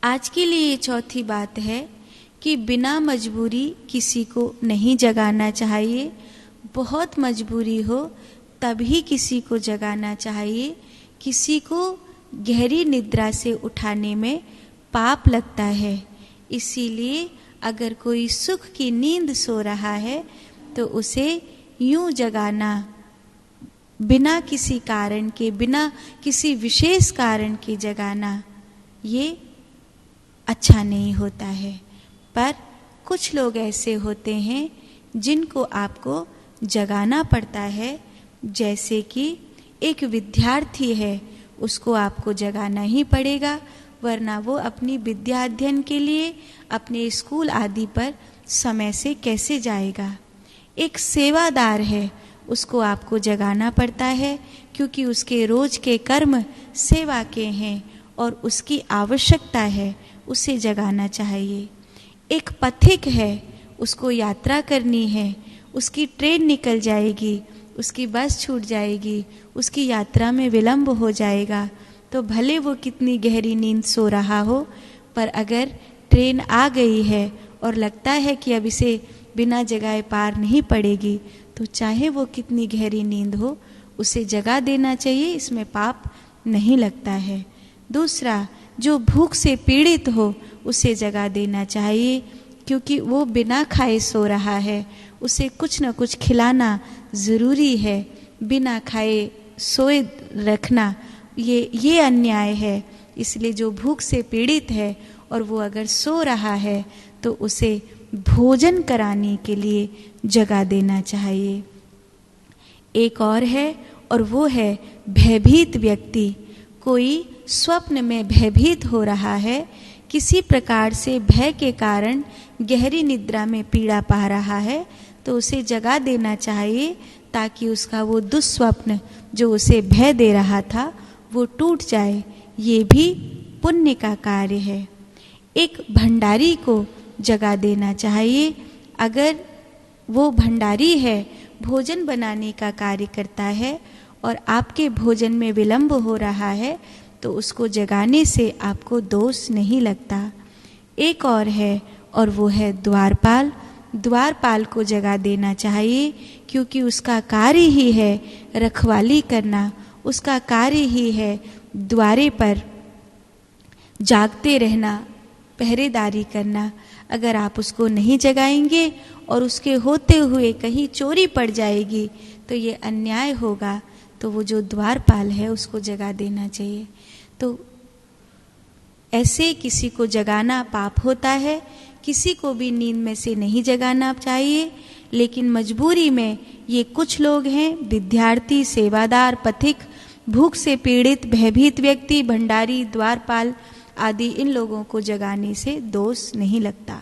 आज के लिए चौथी बात है कि बिना मजबूरी किसी को नहीं जगाना चाहिए। बहुत मजबूरी हो तभी किसी को जगाना चाहिए। किसी को गहरी निद्रा से उठाने में पाप लगता है। इसीलिए अगर कोई सुख की नींद सो रहा है तो उसे यूं जगाना, बिना किसी कारण के, बिना किसी विशेष कारण के जगाना, ये अच्छा नहीं होता है। पर कुछ लोग ऐसे होते हैं जिनको आपको जगाना पड़ता है। जैसे कि एक विद्यार्थी है, उसको आपको जगाना ही पड़ेगा, वरना वो अपनी विद्या अध्ययन के लिए अपने स्कूल आदि पर समय से कैसे जाएगा। एक सेवादार है, उसको आपको जगाना पड़ता है क्योंकि उसके रोज के कर्म सेवा के हैं और उसकी आवश्यकता है, उसे जगाना चाहिए। एक पथिक है, उसको यात्रा करनी है, उसकी ट्रेन निकल जाएगी, उसकी बस छूट जाएगी, उसकी यात्रा में विलंब हो जाएगा, तो भले वो कितनी गहरी नींद सो रहा हो, पर अगर ट्रेन आ गई है और लगता है कि अब इसे बिना जगाए पार नहीं पड़ेगी, तो चाहे वो कितनी गहरी नींद हो, उसे जगा देना चाहिए, इसमें पाप नहीं लगता है। दूसरा, जो भूख से पीड़ित हो उसे जगा देना चाहिए, क्योंकि वो बिना खाए सो रहा है, उसे कुछ न कुछ खिलाना ज़रूरी है। बिना खाए सोए रखना ये अन्याय है। इसलिए जो भूख से पीड़ित है और वो अगर सो रहा है तो उसे भोजन कराने के लिए जगा देना चाहिए। एक और है, और वो है भयभीत व्यक्ति। कोई स्वप्न में भयभीत हो रहा है, किसी प्रकार से भय के कारण गहरी निद्रा में पीड़ा पा रहा है, तो उसे जगा देना चाहिए ताकि उसका वो दुस्वप्न जो उसे भय दे रहा था वो टूट जाए। ये भी पुण्य का कार्य है। एक भंडारी को जगा देना चाहिए। अगर वो भंडारी है, भोजन बनाने का कार्य करता है और आपके भोजन में विलंब हो रहा है, तो उसको जगाने से आपको दोष नहीं लगता। एक और है, और वो है द्वारपाल। द्वारपाल को जगा देना चाहिए, क्योंकि उसका कार्य ही है रखवाली करना, उसका कार्य ही है द्वारे पर जागते रहना, पहरेदारी करना। अगर आप उसको नहीं जगाएंगे और उसके होते हुए कहीं चोरी पड़ जाएगी तो ये अन्याय होगा। तो वो जो द्वारपाल है उसको जगा देना चाहिए। तो ऐसे किसी को जगाना पाप होता है। किसी को भी नींद में से नहीं जगाना चाहिए, लेकिन मजबूरी में ये कुछ लोग हैं, विद्यार्थी, सेवादार, पथिक, भूख से पीड़ित, भयभीत व्यक्ति, भंडारी, द्वारपाल आदि, इन लोगों को जगाने से दोष नहीं लगता।